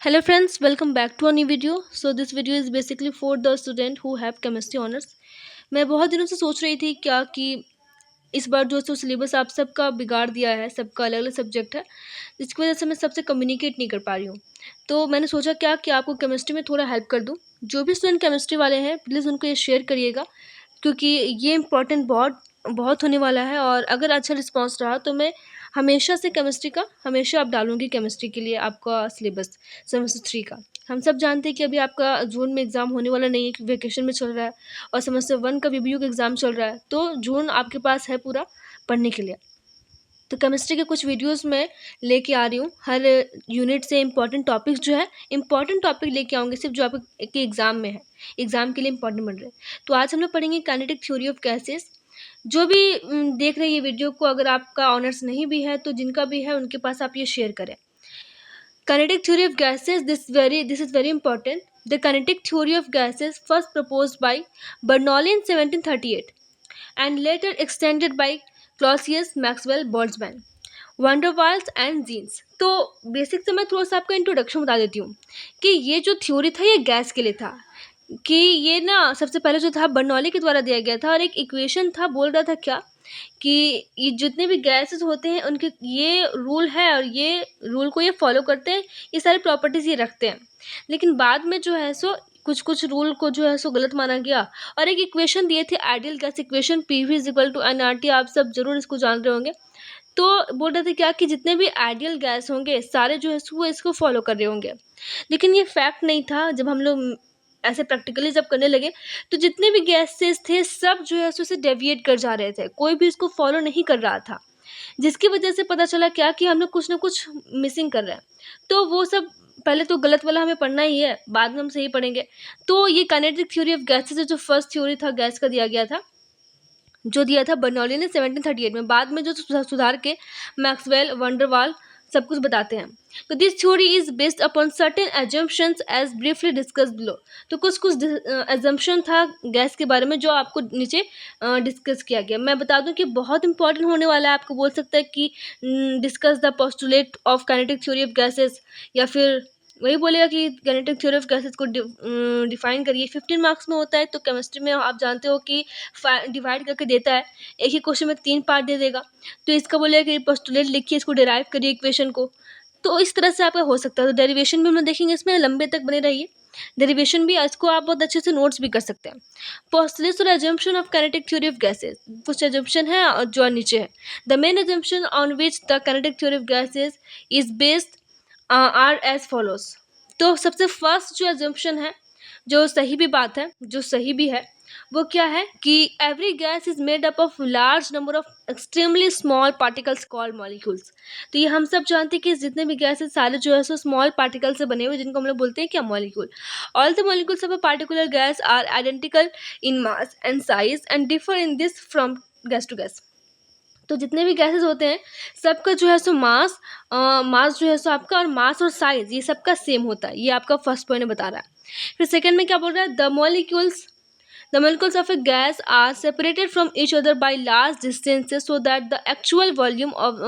Hello friends, welcome back to a new video. So this video is basically for the student who have chemistry honors. मैं बहुत दिनों से सोच रही थी क्या कि इस बार जो सिलेबस आप सबका बिगाड़ दिया है, सबका अलग अलग सब्जेक्ट है, जिसकी वजह से मैं सबसे कम्युनिकेट नहीं कर पा रही हूँ। तो मैंने सोचा क्या कि आपको केमिस्ट्री में थोड़ा हेल्प कर दूँ। जो भी स्टूडेंट केमिस्ट्री वाले हैं प्लीज़ उनको ये शेयर करिएगा, क्योंकि ये इम्पोर्टेंट बहुत बहुत होने वाला है। और अगर अच्छा रिस्पॉन्स रहा तो मैं हमेशा से केमिस्ट्री का हमेशा आप डालूंगी केमिस्ट्री के लिए आपका सिलेबस सेमेस्टर 3 का। हम सब जानते हैं कि अभी आपका जून में एग्ज़ाम होने वाला नहीं है, कि वेकेशन में चल रहा है और सेमेस्टर 1 का वीबीयू का एग्ज़ाम चल रहा है, तो जून आपके पास है पूरा पढ़ने के लिए। तो केमिस्ट्री के कुछ वीडियोस मैं लेके आ रही हूँ। हर यूनिट से इंपॉर्टेंट टॉपिक्स जो है इंपॉर्टेंट टॉपिक लेके आऊँगी, सिर्फ जो आपके एग्ज़ाम में है, एग्ज़ाम के लिए इंपॉर्टेंट बन रहे हैं। तो आज हम लोग पढ़ेंगे काइनेटिक थ्योरी ऑफ गैसेस। जो भी देख रहे हैं ये वीडियो को, अगर आपका ऑनर्स नहीं भी है तो जिनका भी है उनके पास आप ये शेयर करें। Kinetic theory of gases, this is very important. The kinetic theory of gases first proposed by Bernoulli in 1738 and later extended by Clausius, Maxwell, Boltzmann, van der Waals and जीन्स। तो बेसिक से मैं थोड़ा सा आपका introduction बता देती हूँ कि ये जो थ्योरी था ये गैस के लिए था, कि ये ना सबसे पहले जो था बर्नौली के द्वारा दिया गया था, और एक इक्वेशन था, बोल रहा था क्या कि ये जितने भी गैसेस होते हैं उनके ये रूल है और ये रूल को ये फॉलो करते हैं, ये सारी प्रॉपर्टीज़ ये रखते हैं। लेकिन बाद में जो है सो कुछ कुछ रूल को जो है सो गलत माना गया, और एक इक्वेशन दिए थे ideal gas equation, PV is equal to NRT. आप सब जरूर इसको जान रहे होंगे। तो बोल रहे थे क्या कि जितने भी आइडियल गैस होंगे सारे जो है सो वो इसको फॉलो कर रहे होंगे। लेकिन ये फैक्ट नहीं था। जब हम लोग ऐसे प्रैक्टिकली जब करने लगे तो जितने भी गैसेस थे सब जो है सो इसे डेविएट कर जा रहे थे, कोई भी इसको फॉलो नहीं कर रहा था, जिसकी वजह से पता चला क्या कि हम लोग कुछ ना कुछ मिसिंग कर रहे हैं। तो वो सब पहले तो गलत वाला हमें पढ़ना ही है, बाद में हम सही पढ़ेंगे। तो ये काइनेटिक थ्योरी ऑफ गैसेस जो फर्स्ट थ्योरी था गैस का दिया गया था, जो दिया था बर्नौली ने 1738 में। बाद में जो सुधार के मैक्सवेल, वंडरवाल सब कुछ बताते हैं। तो this theory is based upon certain assumptions as briefly discussed below. तो कुछ कुछ एजम्पशन था गैस के बारे में जो आपको नीचे डिस्कस किया गया। मैं बता दूं कि बहुत इंपॉर्टेंट होने वाला है। आपको बोल सकता है कि discuss the postulate of kinetic theory of gases, या फिर वही बोलेगा कि काइनेटिक थ्योरी ऑफ गैसेस को डिफाइन करिए। 15 मार्क्स में होता है। तो केमिस्ट्री में आप जानते हो कि डिवाइड करके देता है, एक ही क्वेश्चन में 3 पार्ट दे देगा। तो इसका बोलेगा कि पोस्टुलेट लिखिए, इसको डिराइव करिए इक्वेशन को। तो इस तरह से आपका हो सकता है। तो डेरिवेशन भी हम लोग देखेंगे, इसमें लंबे तक बने रहिए। डेरिवेशन भी इसको आप बहुत अच्छे से नोट्स भी कर सकते हैं। पोस्टुलेट्स और assumption of kinetic theory of gases, कुछ एजम्पशन है और जो नीचे है। The main assumption on which the kinetic theory of gases is based are as follows. तो सबसे फर्स्ट जो एजम्पशन है, जो सही भी बात है, जो सही भी है, वो क्या है कि every gas is made up of large number of extremely small particles called molecules. तो ये हम सब जानते हैं कि जितने भी गैसेस सारे जो है सो स्मॉल पार्टिकल से बने हुए, जिनको हम लोग बोलते हैं क्या, molecule. All the molecules of a particular gas are identical in mass and size and differ in this from gas to gas. तो जितने भी गैसेस होते हैं सबका जो है सो मास जो है सो आपका, और मास और साइज ये सबका सेम होता है। ये आपका फर्स्ट पॉइंट बता रहा है। फिर सेकंड में क्या बोल रहा है, the molecules of a gas are separated from each other by large distances so that the actual volume of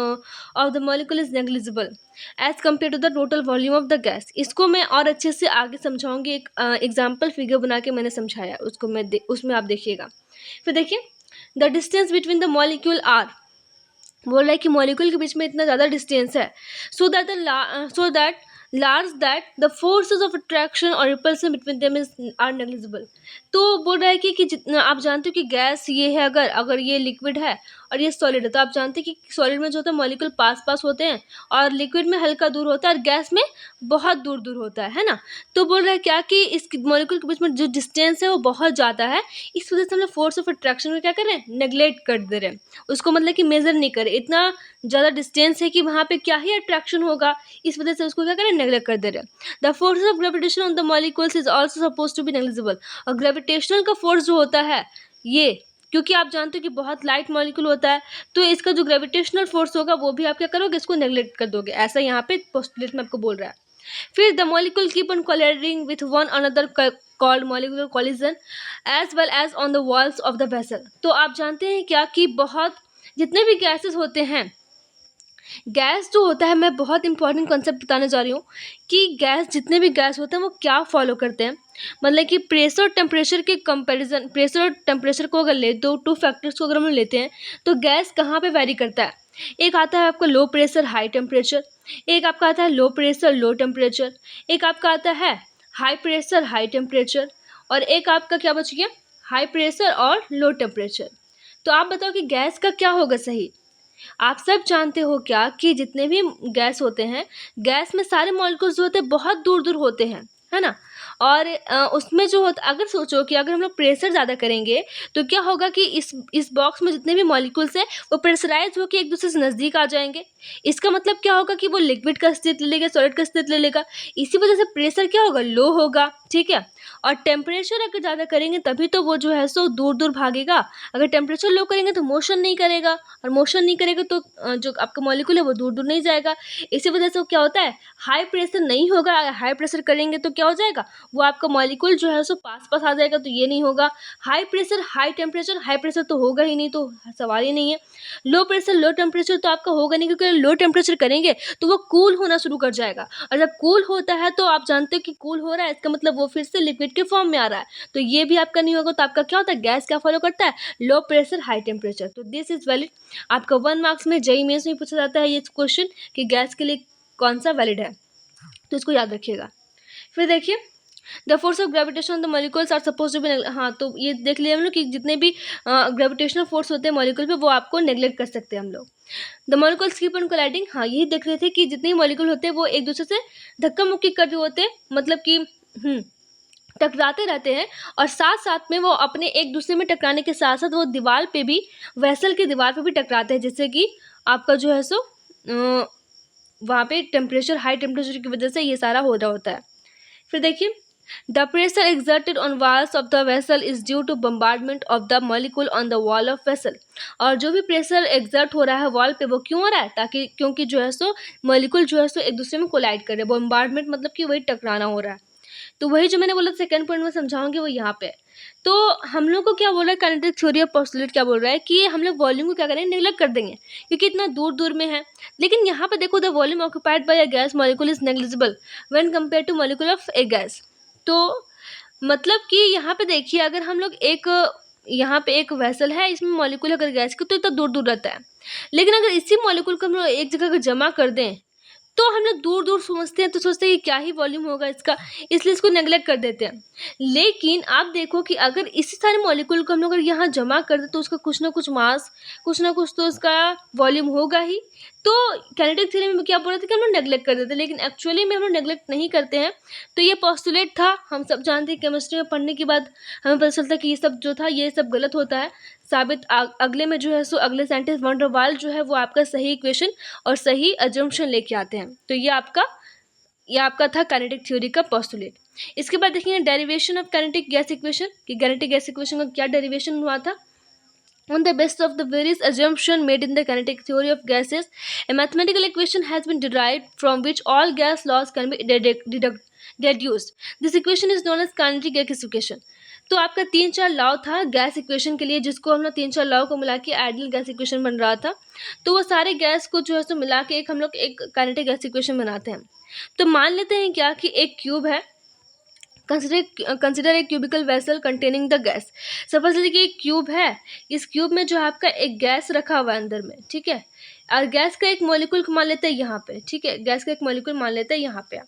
the molecule is negligible as compared to the total volume of the gas। इसको मैं और अच्छे से आगे समझाऊंगी। एक example figure बना के मैंने समझाया, उसको उसमें आप देखिएगा। फिर देखिए, the distance between the molecule are, बोल रहा है कि मॉलिक्यूल के बीच में इतना ज़्यादा डिस्टेंस है, so that large that the forces of attraction or repulsion between them is are negligible. तो बोल रहा है कि जितना आप जानते हो कि गैस ये है, अगर ये लिक्विड है और ये सॉलिड है, तो आप जानते हैं कि सॉलिड में जो होता है मॉलिक्यूल पास पास होते हैं, और लिक्विड में हल्का दूर होता है, और गैस में बहुत दूर दूर होता है ना। तो बोल रहा है क्या कि इस मॉलिक्यूल के बीच में जो डिस्टेंस है वो बहुत ज़्यादा है, इस वजह से हम लोग फोर्स ऑफ अट्रैक्शन को क्या कर रहे हैं, नेग्लेक्ट कर दे रहे हैं। उसको मतलब कि मेजर नहीं करे, इतना ज़्यादा डिस्टेंस है कि वहाँ पे क्या ही अट्रैक्शन होगा, इस वजह से उसको क्या करें, नेग्लेक्ट कर दे रहे हैं। The force of gravitation on the molecules is also suppose to be negligible. और ग्रेविटेशनल का फोर्स जो होता है ये, क्योंकि आप जानते हो कि बहुत लाइट मॉलिक्यूल होता है, तो इसका जो ग्रेविटेशनल फोर्स होगा वो भी आप क्या करोगे, इसको नेग्लेक्ट कर दोगे। ऐसा यहाँ पे पोस्टुलेट में आपको बोल रहा है। फिर the molecule keep on colliding with one another called molecular collision as well as on the walls of the vessel. तो आप जानते हैं क्या कि बहुत जितने भी गैसेस होते हैं गैस जो होता है, मैं बहुत इंपॉर्टेंट कॉन्सेप्ट बताने जा रही हूँ कि गैस, जितने भी गैस होते हैं वो क्या फॉलो करते हैं। मतलब कि प्रेशर और टेम्परेचर के कंपैरिजन, प्रेशर और टेम्परेचर को अगर ले, दो टू फैक्टर्स को अगर हम लेते हैं तो गैस कहाँ पे वैरी करता है। एक आता है आपका लो प्रेशर हाई टेम्परेचर, एक आपका आता है लो प्रेशर लो टेम्परेचर, एक आपका आता है हाई प्रेशर हाई टेम्परेचर, और एक आपका क्या बच गया, हाई प्रेशर और लो टेम्परेचर। तो आप बताओ कि गैस का क्या होगा सही। आप सब जानते हो क्या कि जितने भी गैस होते हैं, गैस में सारे मॉलिक्यूल्स जो होते हैं बहुत दूर दूर होते हैं, है ना। और उसमें जो होता, अगर सोचो कि अगर हम लोग प्रेशर ज़्यादा करेंगे तो क्या होगा कि इस बॉक्स में जितने भी मॉलिक्यूल्स हैं वो प्रेशराइज होकर एक दूसरे से नज़दीक आ जाएंगे। इसका मतलब क्या होगा कि वो लिक्विड का अस्तित्व ले लेगा, सॉलिड का अस्तित्व ले लेगा। इसी वजह से प्रेशर क्या होगा, लो होगा, ठीक है। और टेम्परेचर अगर ज़्यादा करेंगे तभी तो वो जो है सो दूर दूर भागेगा। अगर टेम्परेचर लो करेंगे तो मोशन नहीं करेगा, और मोशन नहीं करेगा तो जो आपका मॉलिक्यूल है वो दूर दूर नहीं जाएगा। इसी वजह से वो क्या होता है, हाई प्रेशर नहीं होगा। अगर हाई प्रेशर करेंगे तो क्या हो जाएगा, वो आपका मॉलिक्यूल जो है सो पास पास आ जाएगा, तो ये नहीं होगा। High pressure high temperature, high pressure तो होगा ही नहीं, तो सवाल ही नहीं है। लो प्रेशर लो टेम्परेचर तो आपका होगा नहीं, क्योंकि लो टेम्परेचर करेंगे तो वो कूल होना शुरू कर जाएगा, और जब कूल होता है तो आप जानते हो कि कूल हो रहा है, इसका मतलब वो फिर से लिक्विड के फॉर्म में आ रहा है, तो ये भी आपका नहीं होगा। तो आपका क्या होता है, गैस क्या फॉलो करता है, लो प्रेशर हाई टेम्परेचर। तो दिस इज वैलिड। आपका 1 मार्क्स में जेईई मेंस में पूछा जाता है ये क्वेश्चन कि गैस के लिए कौन सा वैलिड है, तो इसको याद रखिएगा। फिर देखिए, the force of gravitation on the molecules are suppose to be, हाँ तो ये देख लिया हम लोग कि जितने भी ग्रेविटेशनल फोर्स होते हैं मॉलिक्यूल पे वो आपको नेग्लेक्ट कर सकते हैं हम लोग। The molecules keep on colliding, हाँ यही देख रहे थे कि जितने भी मॉलिक्यूल होते हैं वो एक दूसरे से धक्का मुक्की कर रहे होते हैं, मतलब कि टकराते रहते हैं, और साथ साथ में वो अपने एक दूसरे में टकराने के साथ साथ वो दीवार पे भी, वेसल की दीवार पे भी टकराते हैं, जिससे कि आपका जो है सो वहाँ पे टेम्परेचर, हाई टेम्परेचर की वजह से ये सारा हो रहा होता है। फिर देखिए, the pressure exerted on walls of the vessel is due to bombardment of the molecule on the wall of vessel. और जो भी प्रेशर एग्जर्ट हो रहा है वॉल पे, वो क्यों हो रहा है, ताकि क्योंकि जो है सो मॉलिक्यूल जो है सो एक दूसरे में कोलाइड कर रहे हैं। बोम्बार्डमेंट मतलब कि वही टकराना हो रहा है। तो वही जो मैंने बोला सेकंड पॉइंट में समझाऊंगी वो यहाँ पे है। तो हम लोग को क्या बोल रहा है, काइनेटिक थ्योरी ऑफ पोस्टुलेट क्या बोल रहा है कि हम लोग वॉल्यूम को क्या करेंगे, नेग्लेक्ट कर देंगे, क्योंकि इतना दूर दूर में है। लेकिन यहाँ पे देखो, the volume occupied by a gas molecule is negligible when compare two molecule of A gas. तो मतलब कि यहाँ पे देखिए, अगर हम लोग यहाँ पे एक वेसल है, इसमें मॉलिक्यूल अगर गैस की, तो इतना दूर दूर रहता है। लेकिन अगर इसी मॉलिक्यूल को हम लोग एक जगह अगर जमा कर दें तो हम लोग दूर दूर समझते हैं, तो सोचते हैं कि क्या ही वॉल्यूम होगा इसका, इसलिए इसको नेग्लेक्ट कर देते हैं। लेकिन आप देखो कि अगर इसी सारे मॉलिक्यूल को हम लोग अगर यहाँ जमा कर दें तो उसका कुछ ना कुछ मास, कुछ ना कुछ तो उसका वॉल्यूम होगा ही। तो काइनेटिक थ्योरी में क्या बोल रहे थे कि हम लोग नेग्लेक्ट कर देते हैं, लेकिन एक्चुअली में हम लोग नेग्लेक्ट नहीं करते हैं। तो ये पोस्टुलेट था, हम सब जानते हैं, केमिस्ट्री में पढ़ने के बाद हमें पता चलता है कि ये सब जो था ये सब गलत होता है साबित। अगले में जो है सो अगले साइंटिस्ट वॉन डर वाल जो है वो आपका सही इक्वेशन और सही अजम्पशन लेके आते हैं। तो ये आपका था काइनेटिक थ्योरी का पोस्टुलेट। इसके बाद देखेंगे derivation of kinetic gas equation, कि काइनेटिक गैस इक्वेशन का क्या डेरिवेशन हुआ था। On the basis of the various assumptions made in the kinetic theory of gases, a mathematical equation has been derived from which all gas laws can be deduced. This equation is known as kinetic gas equation. तो आपका 3-4 law था gas equation के लिए, जिसको हम लोग 3-4 law को मिला के आइडियल गैस इक्वेशन बन रहा था। तो वो सारे गैस को जो है सो मिला के हम लोग एक काइनेटिक गैस इक्वेशन बनाते हैं। तो मान लेते हैं क्या कि एक क्यूब है, consider a cubical vessel containing the gas. Suppose लीजिए कि एक क्यूब है, इस क्यूब में जो है आपका एक गैस रखा हुआ है अंदर में, ठीक है। और गैस का एक मॉलिक्यूल मान लेते हैं यहाँ पे, ठीक है, गैस का एक मॉलिक्यूल मान लेते हैं यहाँ पे।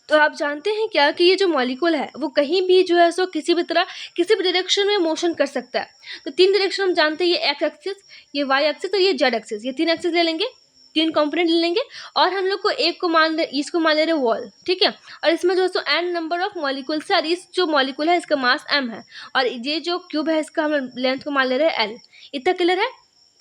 तो आप जानते हैं क्या कि ये जो मॉलिक्यूल है वो कहीं भी जो है सो किसी भी तरह किसी भी डायरेक्शन में मोशन कर सकता है। तो 3 डायरेक्शन हम जानते हैं, ये एक्स एक्सिस, ये वाई एक्सिस और ये जेड एक्सिस, ये 3 एक्सिस ले लेंगे, 3 कंपोनेंट ले लेंगे। और हम लोग को एक को इसको मान ले रहे वॉल, ठीक है। और इसमें जो है सो n नंबर ऑफ मॉलिक्यूल्स है, और इस जो मॉलिक्यूल है इसका मास m है, और ये जो क्यूब है इसका हम लेंथ को मान ले रहे हैं l। इतना क्लियर है,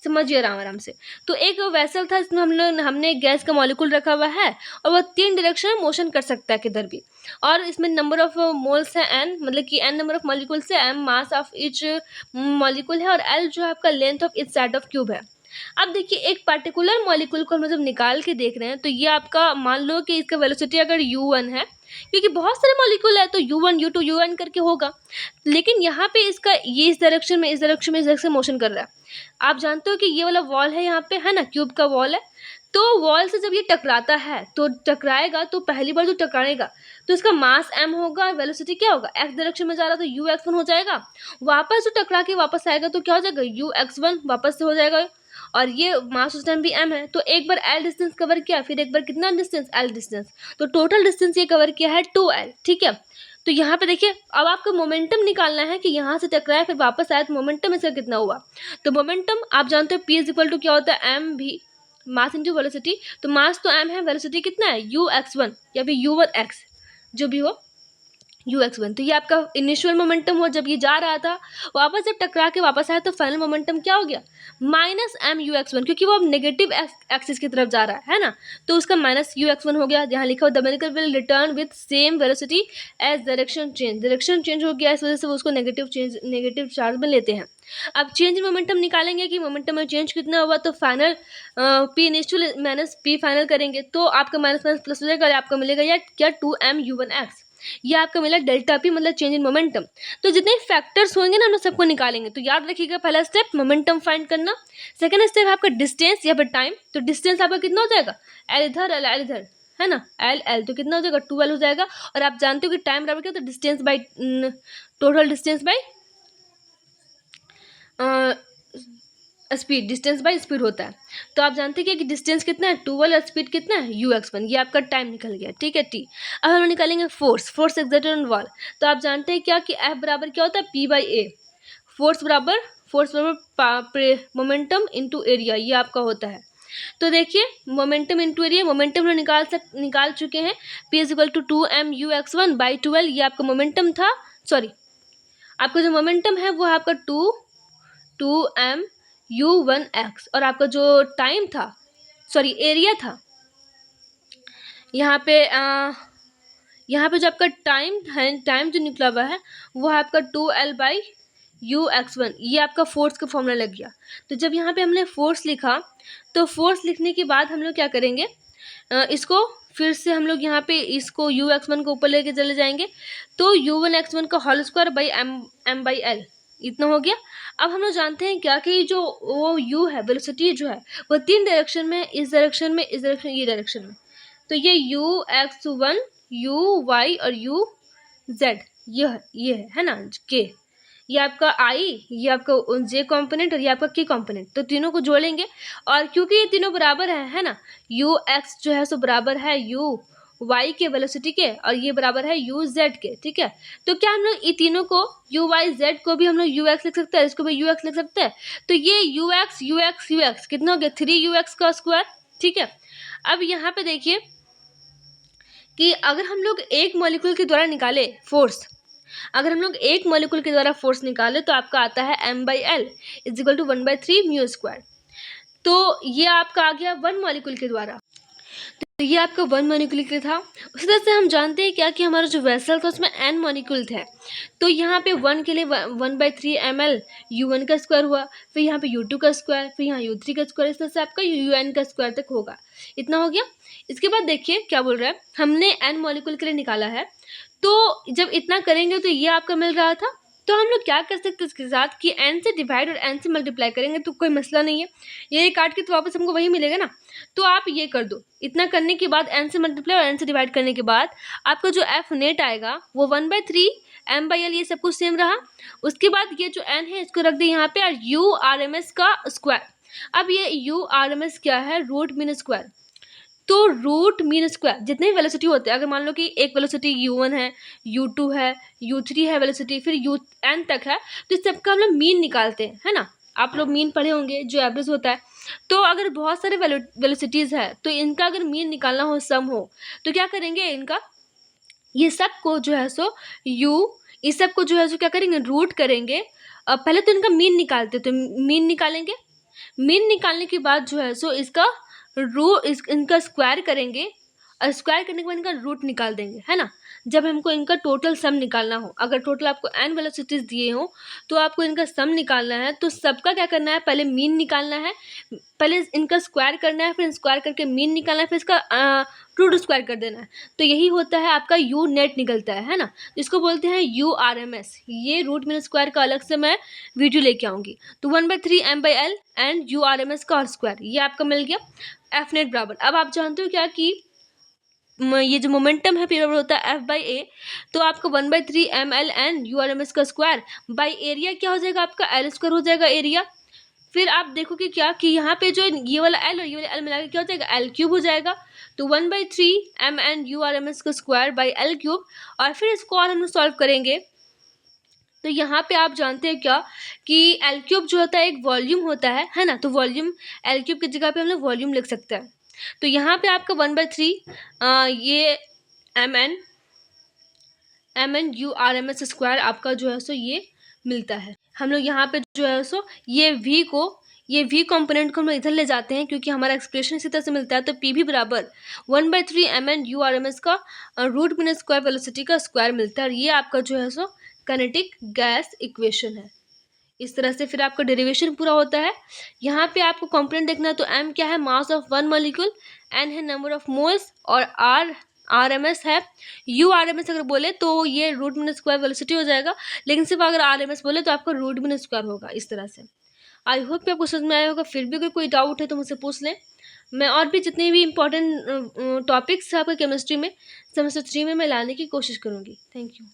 समझिए आराम से। तो एक वेसल था, इसमें हमने गैस का मॉलिक्यूल रखा हुआ है, और वो 3 डायरेक्शन में मोशन कर सकता है किधर भी। और इसमें नंबर ऑफ मोल्स है n, मतलब कि n नंबर ऑफ मॉलिक्यूल्स है, m mass of each molecule है, और l जो है आपका length of each side of cube है। अब देखिए, एक पर्टिकुलर मॉलिक्यूल को हम जब निकाल के देख रहे हैं तो ये आपका मान लो कि इसका वेलोसिटी अगर u1 है, क्योंकि बहुत सारे मॉलिक्यूल है तो u1 u2 un करके होगा। लेकिन यहाँ पे इसका ये इस डायरेक्शन में, इस डायरेक्शन में, इस डायरेक्शन में मोशन कर रहा है। आप जानते हो कि ये वाला वॉल है यहाँ पे, है ना, क्यूब का वॉल है। तो वॉल से जब ये टकराता है तो टकराएगा, तो पहली बार जो टकराएगा तो इसका मास m होगा, वेलोसिटी क्या होगा, x डायरेक्शन में जा रहा तो ux1 हो जाएगा। वापस जो टकरा के वापस आएगा तो क्या हो जाएगा, ux1 वापस से हो जाएगा, और ये मास उस टाइम भी m है, तो एक बार l डिस्टेंस कवर किया, फिर एक बार कितना डिस्टेंस, l डिस्टेंस, तो टोटल डिस्टेंस ये कवर किया है 2l। ठीक है, तो यहाँ पे देखिए अब आपको मोमेंटम निकालना है कि यहाँ से टकराया फिर वापस आया, तो मोमेंटम इसका कितना हुआ। तो मोमेंटम आप जानते हो p इज इक्वल टू क्या होता है, m भी मास इंटू वेलोसिटी, तो मास तो m है, वेलोसिटी कितना है ux1 या फिर u1x जो भी हो, ux1। तो ये आपका इनिशियल मोमेंटम हो जब ये जा रहा था, वापस जब टकरा के वापस आया तो फाइनल मोमेंटम क्या हो गया, माइनस m ux1, क्योंकि वो अब नेगेटिव एक्सिस की तरफ जा रहा है ना, तो उसका माइनस ux1 हो गया। यहाँ लिखा हो the vehicle will return with same velocity as direction change हो गया, इस वजह से वो उसको नेगेटिव चार्ज में लेते हैं। अब चेंज इन मोमेंटम निकालेंगे कि मोमेंटम में चेंज कितना हुआ, तो final P initial minus P final करेंगे तो आपका माइनस माइनस प्लस हो जाएगा, और आपका मिलेगा या क्या 2m u1x, ये आपका मिला डेल्टा पी मतलब चेंज इन मोमेंटम। तो जितने फैक्टर्स होंगे ना हम लोग सबको निकालेंगे। तो याद रखिएगा पहला स्टेप मोमेंटम फाइंड करना, सेकंड स्टेप आपका डिस्टेंस या फिर टाइम, तो डिस्टेंस आपका कितना हो जाएगा, एल इधर एल इधर है ना, एल तो कितना हो जाएगा 2l हो जाएगा, और आप जानते हो कि टाइम बराबर क्या, तो distance by total distance by speed, distance by speed होता है। तो आप जानते हैं कि डिस्टेंस कितना है 2l और स्पीड कितना है ux1, ये आपका टाइम निकल गया। ठीक है टी। अब हम निकालेंगे फोर्स एक्सर्टेड ऑन वॉल। तो आप जानते हैं क्या कि F बराबर क्या होता है p/a, फोर्स बराबर मोमेंटम इंटू एरिया, ये आपका होता है। तो देखिए मोमेंटम इंटू एरिया, मोमेंटम हम निकाल चुके हैं, p is equal to 2m ux1 by 12, ये आपका मोमेंटम था, सॉरी आपका जो मोमेंटम है वो आपका 2m u1x, और आपका जो टाइम था, सॉरी एरिया था, यहाँ पे जो आपका टाइम है, टाइम जो निकला हुआ है वो आपका 2l बाई ux1, ये आपका फोर्स का फॉर्मूला लग गया। तो जब यहाँ पे हमने फोर्स लिखा, तो फोर्स लिखने के बाद हम लोग क्या करेंगे, इसको फिर से हम लोग यहाँ पे इसको ux1 को ऊपर लेके चले जाएंगे, तो u1x1 का whole square by m by l, इतना हो गया। अब हम लोग जानते हैं क्या कि जो वो u है, वेलोसिटी जो है वो 3 डायरेक्शन में, इस डायरेक्शन में, इस डायरेक्शन, ये डायरेक्शन में, तो ये ux1 uy और uz, ये है ना k, ये आपका i, ये आपका j कंपोनेंट और ये आपका k कंपोनेंट, तो तीनों को जोड़ेंगे, और क्योंकि ये तीनों बराबर है ना, ux जो है सो बराबर है y के वेलोसिटी के, और ये बराबर है uz के। ठीक है, तो क्या हम लोग ये तीनों को uy को भी हम लोग ux लिख सकते हैं, इसको भी ux लिख सकते हैं, तो ये ux कितना हो गया 3ux का स्क्वायर। ठीक है, अब यहाँ पे देखिए कि अगर हम लोग एक मॉलिक्यूल के द्वारा निकाले फोर्स, अगर हम लोग एक मॉलिक्यूल के द्वारा फोर्स निकाले तो आपका आता है m/l is equal to 1/3 mu square. तो ये आपका आ गया वन मॉलिक्यूल के द्वारा, तो ये आपका वन मॉलिक्यूल के था। उसी तरह से हम जानते हैं क्या कि हमारा जो वेसल था उसमें n मॉलिक्यूल थे, तो यहाँ पे 1 के लिए 1/3 ml u1 का स्क्वायर हुआ, फिर यहाँ पे u2 का स्क्वायर, फिर यहाँ u3 का स्क्वायर, इस तरह से आपका un का स्क्वायर तक होगा। इतना हो गया। इसके बाद देखिए क्या बोल रहा है, हमने n मॉलिक्यूल के लिए निकाला है, तो जब इतना करेंगे तो ये आपका मिल रहा था, तो हम लोग क्या कर सकते हैं इसके साथ कि n से डिवाइड और n से मल्टीप्लाई करेंगे तो कोई मसला नहीं है, ये काट के तो वापस हमको वही मिलेगा ना। तो आप ये कर दो, इतना करने के बाद n से मल्टीप्लाई और n से डिवाइड करने के बाद आपका जो f नेट आएगा वो 1/3 m/l, ये सब कुछ सेम रहा। उसके बाद ये जो n है इसको रख दे यहाँ पे, और u/rms का स्क्वायर। अब ये u/rms क्या है, रूट मीन स्क्वायर, तो रूट मीन स्क्वायर जितने भी वेलोसिटी होते हैं, अगर मान लो कि एक वेलोसिटी u1 है, u2 है, u3 है वेलोसिटी, फिर un तक है, तो इस सबका हम लोग मीन निकालते हैं, है ना। आप लोग मीन पढ़े होंगे जो एवरेज होता है। तो अगर बहुत सारे वेलोसिटीज़ है तो इनका अगर मीन निकालना हो, सम हो, तो क्या करेंगे, इनका ये सब को जो है सो इस सब को जो है सो क्या करेंगे, रूट करेंगे। पहले तो इनका मीन निकालते, तो मीन निकालेंगे, मीन निकालने के बाद जो है सो इसका इनका स्क्वायर करेंगे, और स्क्वायर करने के बाद इनका रूट निकाल देंगे, है ना। जब हमको इनका टोटल सम निकालना हो, अगर टोटल आपको n वेलोसिटीज दिए हो तो आपको इनका सम निकालना है, तो सबका क्या करना है, पहले मीन निकालना है, पहले इनका स्क्वायर करना है, फिर स्क्वायर करके मीन निकालना है, फिर इसका रूट स्क्वायर कर देना है। तो यही होता है आपका यू नेट निकलता है ना, इसको बोलते हैं URMS। ये रूट मीन स्क्वायर का अलग से मैं वीडियो लेके आऊँगी। तो 1/3 m/l एंड URMS का स्क्वायर, ये आपका मिल गया। एफ नेट बराबर, अब आप जानते हो क्या कि ये जो मोमेंटम है पी बराबर होता है एफ बाई ए, तो आपका 1/3 ml/n URMS का स्क्वायर बाई एरिया क्या हो जाएगा आपका एल स्क्वायर हो जाएगा एरिया। फिर आप देखोगे क्या कि यहाँ पे जो ये वाला एल और ये वाला एल मिला के क्या हो जाएगा एल क्यूब हो जाएगा। तो 1/3 mn URMS का स्क्वायर बाई एल क्यूब, और फिर इसको और हम सॉल्व करेंगे तो यहाँ पे आप जानते हैं क्या कि एल क्यूब जो होता है एक वॉल्यूम होता है ना, तो वॉल्यूम एल क्यूब की जगह पे हम लोग वॉल्यूम लिख सकते हैं। तो यहाँ पे आपका 1/3 ये mn URMS स्क्वायर आपका जो है सो ये मिलता है। हम लोग यहाँ पे जो है सो ये v कंपोनेंट को हम लोग इधर ले जाते हैं क्योंकि हमारा एक्सप्रेशन इसी तरह से मिलता है। तो पी भी बराबर 1/3 mn URMS का रूट मीन स्क्वायर वेलोसिटी का स्क्वायर मिलता है, और ये आपका जो है सो काइनेटिक गैस इक्वेशन है। इस तरह से फिर आपका डेरिवेशन पूरा होता है। यहाँ पे आपको कंपोनेंट देखना है, तो m क्या है mass of one molecule, n है नंबर ऑफ मोल्स, और RMS है। URMS अगर बोले तो ये रूट मीन स्क्वायर वेलोसिटी हो जाएगा, लेकिन सिर्फ अगर RMS बोले तो आपका रूट मीन स्क्वायर होगा। इस तरह से आई होप कि आपको समझ में आया होगा। फिर भी अगर कोई डाउट है तो मुझसे पूछ लें। मैं और भी जितने भी इम्पोर्टेंट टॉपिक्स है आपके केमिस्ट्री में सेमेस्टर 3 में मैं लाने की कोशिश करूँगी। Thank you.